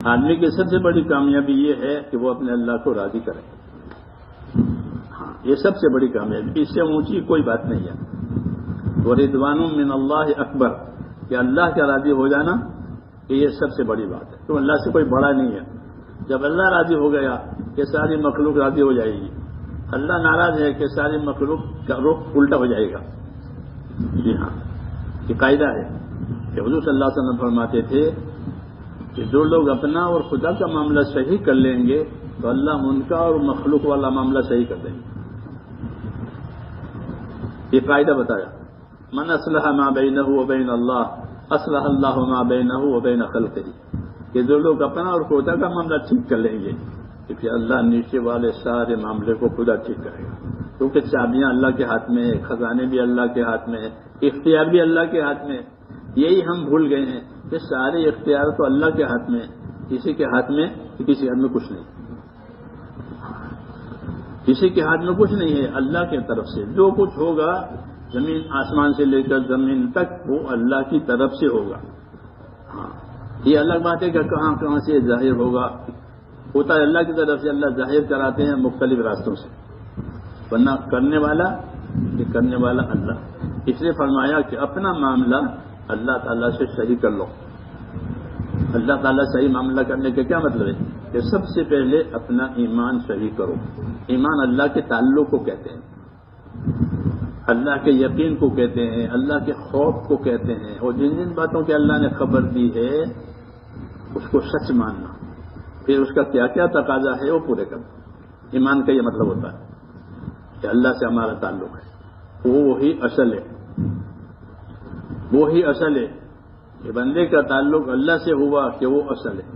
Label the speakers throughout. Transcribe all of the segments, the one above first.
Speaker 1: آدمی کی سب سے بڑی کامیابی یہ ہے کہ وہ اپنے اللہ کو راضی کرے. ہاں، یہ سب سے بڑی کامیابی، اس سے اونچی کوئی بات نہیں ہے. وَرِضْوَانٌ مِّنَ اللَّهِ اکبر، کہ اللہ کا راضی ہو جانا یہ سب سے بڑی بات ہے. تو اللہ سے کوئی بڑا نہیں ہے. جب اللہ راضی ہو گیا کہ ساری مخلوق راضی ہو جائے گی. اللہ ناراض ہے کہ ساری مخلوق کا رخ الٹا ہو جائے گا. جی ہاں، یہ قاعدہ ہے کہ حضور صلی اللہ علیہ وسلم فرماتے تھے کہ جو لوگ اپنا اور خدا کا معاملہ صحیح کر لیں گے تو اللہ ان کا اور مخلوق والا معاملہ صحیح کر دیں گے. یہ قاعدہ بتایا، من اصلح ما بینہ وبین اللہ اصلح اللہ ما بینہ وبین خلقہ، کہ جو لوگ اپنا اور خدا کا معاملہ ٹھیک کر لیں گے کیونکہ اللہ نیچے والے سارے معاملے کو خدا ٹھیک کرے گا. کیونکہ چابیاں اللہ کے ہاتھ میں ہے، خزانے بھی اللہ کے ہاتھ میں ہے، اختیار بھی اللہ کے ہاتھ میں ہے. یہی ہم بھول گئے ہیں کہ سارے اختیار تو اللہ کے ہاتھ میں، کسی کے ہاتھ میں کسی ہاتھ میں کچھ نہیں. کسی کے ہاتھ میں کچھ نہیں ہے. اللہ کی طرف سے جو کچھ ہوگا زمین آسمان سے لے کر زمین تک وہ اللہ کی طرف سے ہوگا. ہاں، یہ الگ بات ہے کہ کہاں کہاں سے ظاہر ہوگا. ہوتا ہے اللہ کی طرف سے. اللہ ظاہر کراتے ہیں مختلف راستوں سے، ورنہ کرنے والا اللہ. اس لیے فرمایا کہ اپنا معاملہ اللہ تعالیٰ سے صحیح کر لو. اللہ تعالیٰ صحیح معاملہ کرنے کا کیا مطلب ہے کہ سب سے پہلے اپنا ایمان صحیح کرو. ایمان اللہ کے تعلق کو کہتے ہیں، اللہ کے یقین کو کہتے ہیں، اللہ کے خوف کو کہتے ہیں. اور جن جن باتوں کی اللہ نے خبر دی ہے اس کو سچ ماننا، پھر اس کا کیا کیا تقاضا ہے وہ پورے کرنا. ایمان کا یہ مطلب ہوتا ہے کہ اللہ سے ہمارا تعلق ہے، وہی اصل ہے. وہی اصل ہے کہ بندے کا تعلق اللہ سے ہوا کہ وہ اصل ہے.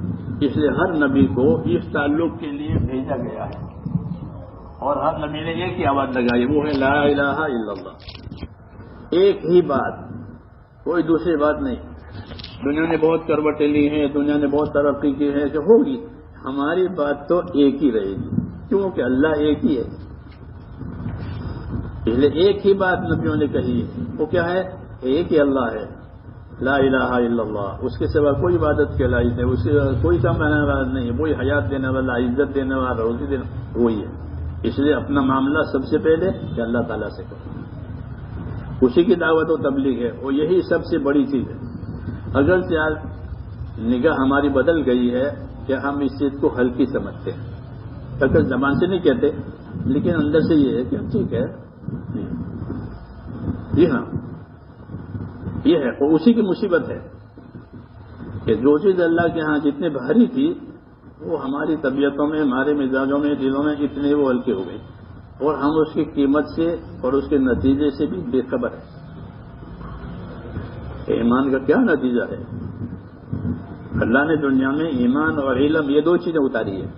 Speaker 1: اس لیے ہر نبی کو اس تعلق کے لیے بھیجا گیا ہے اور ہر نبی نے ایک ہی آواز لگائی، وہ ہے لا الہ الا اللہ. ایک ہی بات، کوئی دوسری بات نہیں. دنیا نے بہت کروٹیں لی ہیں، دنیا نے بہت ترقی کی ہے کہ ہوگی، ہماری بات تو ایک ہی رہے گی کیونکہ اللہ ایک ہی ہے. اس لیے ایک ہی بات نبیوں نے کہی ہے، وہ کیا ہے؟ ایک ہی اللہ ہے، لا الہ الا اللہ. اس کے سوا کوئی عبادت کے لائق نہیں، اس سے کوئی کام کرنے والا نہیں. وہی حیات دینے والا، عزت دینے والا، روزی دینے وہی ہے. اس لیے اپنا معاملہ سب سے پہلے کہ اللہ تعالیٰ سے کرو. اسی کی دعوت و تبلیغ ہے اور یہی سب سے بڑی چیز ہے. اگر سے آج نگاہ ہماری بدل گئی ہے کہ ہم اس چیز کو ہلکی سمجھتے ہیں. اگر زبان سے نہیں کہتے لیکن اندر سے یہ ہے کہ ٹھیک ہے. جی ہاں، یہ ہے. اور اسی کی مصیبت ہے کہ جو چیز اللہ کے ہاں جتنی بھاری تھی وہ ہماری طبیعتوں میں، ہمارے مزاجوں میں، دلوں میں اتنے وہ ہلکی ہو گئی اور ہم اس کی قیمت سے اور اس کے نتیجے سے بھی بے خبر ہے. ایمان کا کیا نتیجہ ہے؟ اللہ نے دنیا میں ایمان اور علم یہ دو چیزیں اتاری ہے.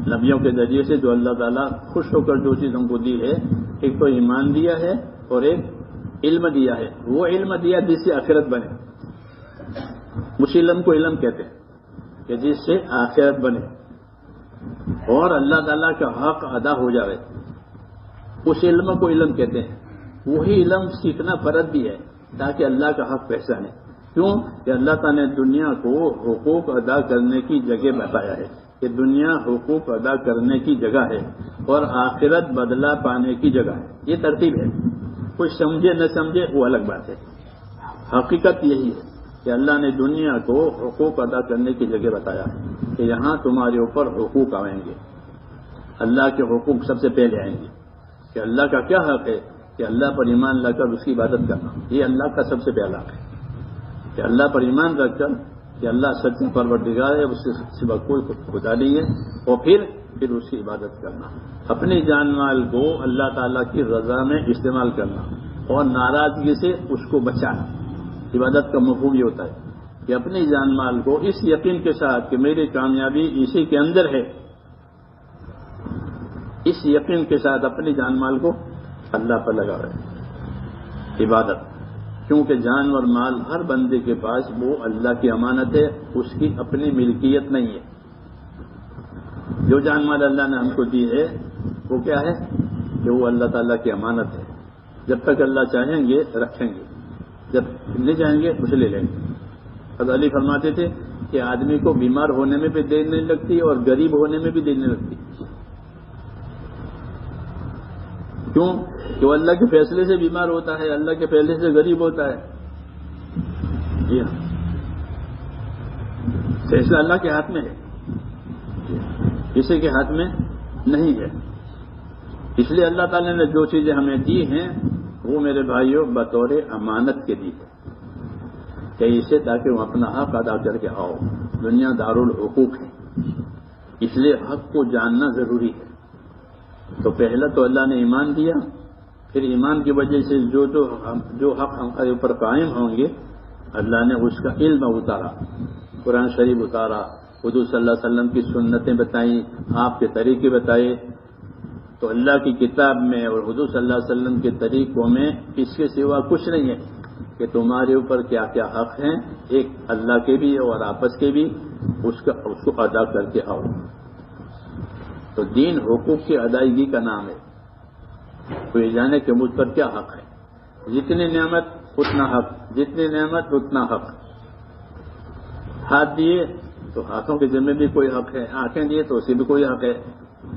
Speaker 1: نبیوں کے ذریعے سے جو اللہ تعالیٰ خوش ہو کر جو چیز ہم کو دی ہے، ایک تو ایمان دیا ہے اور ایک علم دیا ہے. وہ علم دیا جس سے آخرت بنے. اس علم کو علم کہتے ہیں کہ جس سے آخرت بنے اور اللہ تعالیٰ کا حق ادا ہو جائے. اس علم کو علم کہتے ہیں. وہی علم سیکھنا فرض بھی ہے تاکہ اللہ کا حق پہچانے. کیوں کہ اللہ تعالیٰ نے دنیا کو حقوق ادا کرنے کی جگہ بتایا ہے کہ دنیا حقوق ادا کرنے کی جگہ ہے اور آخرت بدلہ پانے کی جگہ ہے. یہ ترتیب ہے. کوئی سمجھے نہ سمجھے وہ الگ بات ہے. حقیقت یہی ہے کہ اللہ نے دنیا کو حقوق ادا کرنے کی جگہ بتایا ہے کہ یہاں تمہارے اوپر حقوق آئیں گے. اللہ کے حقوق سب سے پہلے آئیں گے کہ اللہ کا کیا حق ہے کہ اللہ پر ایمان لا کر اس کی عبادت کرنا. یہ اللہ کا سب سے پہلا حق ہے کہ اللہ پر ایمان رکھ کر کہ اللہ سچا پروردگار ہے، اس سے سوا کوئی خدا نہیں ہے، اور پھر اس کی عبادت کرنا. اپنی جان مال کو اللہ تعالیٰ کی رضا میں استعمال کرنا اور ناراضگی سے اس کو بچانا. عبادت کا مفہوم یہ ہوتا ہے کہ اپنی جان مال کو اس یقین کے ساتھ کہ میری کامیابی اسی کے اندر ہے، اس یقین کے ساتھ اپنی جان مال کو اللہ پر لگا رہے. عبادت، کیونکہ جان اور مال ہر بندے کے پاس وہ اللہ کی امانت ہے، اس کی اپنی ملکیت نہیں ہے. جو جان مال اللہ نے ہم کو دی ہے وہ کیا ہے کہ وہ اللہ تعالیٰ کی امانت ہے. جب تک اللہ چاہیں گے رکھیں گے، جب نہیں چاہیں گے اسے لے لیں گے. حضرت علی فرماتے تھے کہ آدمی کو بیمار ہونے میں بھی دیر نہیں لگتی اور غریب ہونے میں بھی دیر نہیں لگتی. کیوں؟ کہ وہ اللہ کے فیصلے سے بیمار ہوتا ہے، اللہ کے فیصلے سے غریب ہوتا ہے. جی ہاں، فیصلہ اللہ کے ہاتھ میں ہے، کسی کے ہاتھ میں نہیں ہے. اس لیے اللہ تعالی نے جو چیزیں ہمیں دی ہیں وہ میرے بھائیوں بطور امانت کے دی ہے کہ اسے تاکہ ہم اپنا حق ادا کر کے آؤ. دنیا دارالحقوق ہے، اس لیے حق کو جاننا ضروری ہے. تو پہلا تو اللہ نے ایمان دیا، پھر ایمان کی وجہ سے جو حق ہمارے اوپر قائم ہوں گے اللہ نے اس کا علم اتارا، قرآن شریف اتارا، حضور صلی اللہ علیہ وسلم کی سنتیں بتائیں، آپ کے طریقے بتائے. تو اللہ کی کتاب میں اور حضور صلی اللہ علیہ وسلم کے طریقوں میں اس کے سوا کچھ نہیں ہے کہ تمہارے اوپر کیا کیا حق ہیں، ایک اللہ کے بھی اور آپس کے بھی، اس کو ادا کر کے آؤ. تو دین حقوق کی ادائیگی کا نام ہے. تو یہ جانے کہ مجھ پر کیا حق ہے. جتنی نعمت اتنا حق، جتنی نعمت اتنا حق. ہاتھ دیے تو ہاتھوں کے ذمہ بھی کوئی حق ہے، آنکھیں دیے تو اسے بھی کوئی حق ہے.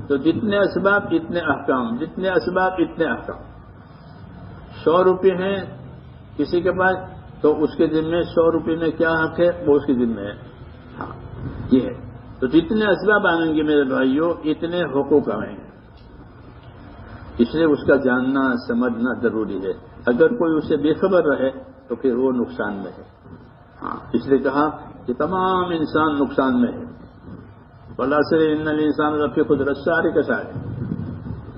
Speaker 1: تو جتنے اسباب اتنے احکام، جتنے اسباب اتنے احکام. 100 روپے ہیں کسی کے پاس تو اس کے ذمہ 100 روپے میں کیا حق ہے وہ اس کے ذمہ ہے. ہاں یہ ہے. تو جتنے اسباب آئیں گے میرے بھائیوں اتنے حقوق آئیں گے. اس لیے اس کا جاننا سمجھنا ضروری ہے. اگر کوئی اسے بے خبر رہے تو پھر وہ نقصان میں ہے. ہاں اس لیے کہا کہ تمام انسان نقصان میں ہے. والعصر ان الانسان لفی خسر سارے کا سارے.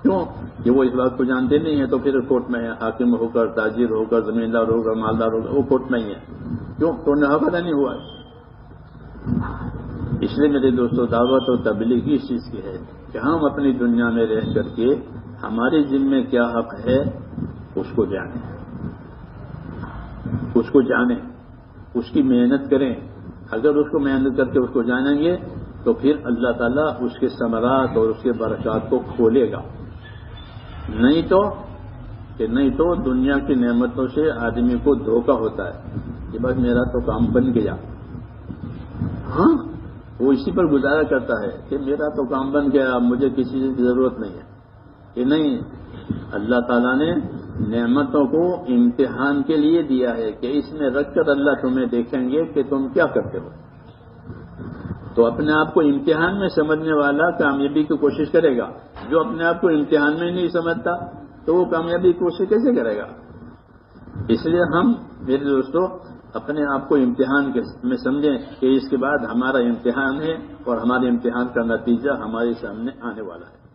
Speaker 1: کیوں کہ وہ اس بات کو جانتے نہیں ہیں تو پھر کورٹ میں ہے. حاکم ہو کر، تاجر ہو کر، زمیندار ہو کر، مالدار ہو کر وہ کورٹ میں ہی ہے. کیوں؟ تو انہیں حق ادا نہیں ہوا. اس لیے میرے دوستوں دعوت اور تبلیغ اس چیز کی ہے کہ ہم اپنی دنیا میں رہ کر کے ہمارے ذمہ کیا حق ہے اس کو جانیں، اس کو جانیں، اس کی محنت کریں. اگر اس کو محنت کر کے اس کو جانیں گے تو پھر اللہ تعالیٰ اس کے ثمرات اور اس کے برکات کو کھولے گا. نہیں تو دنیا کی نعمتوں سے آدمی کو دھوکہ ہوتا ہے کہ بس میرا تو کام بن گیا. ہاں وہ اسی پر گزارا کرتا ہے کہ میرا تو کام بن گیا، اب مجھے کسی چیز کی ضرورت نہیں ہے. کہ نہیں، اللہ تعالیٰ نے نعمتوں کو امتحان کے لیے دیا ہے کہ اس میں رکھ کر اللہ تمہیں دیکھیں گے کہ تم کیا کرتے ہو. تو اپنے آپ کو امتحان میں سمجھنے والا کامیابی کی کوشش کرے گا. جو اپنے آپ کو امتحان میں نہیں سمجھتا تو وہ کامیابی کی کوشش کیسے کرے گا. اس لیے ہم میرے دوستوں اپنے آپ کو امتحان میں سمجھیں کہ اس کے بعد ہمارا امتحان ہے اور ہمارے امتحان کا نتیجہ ہمارے سامنے آنے والا ہے.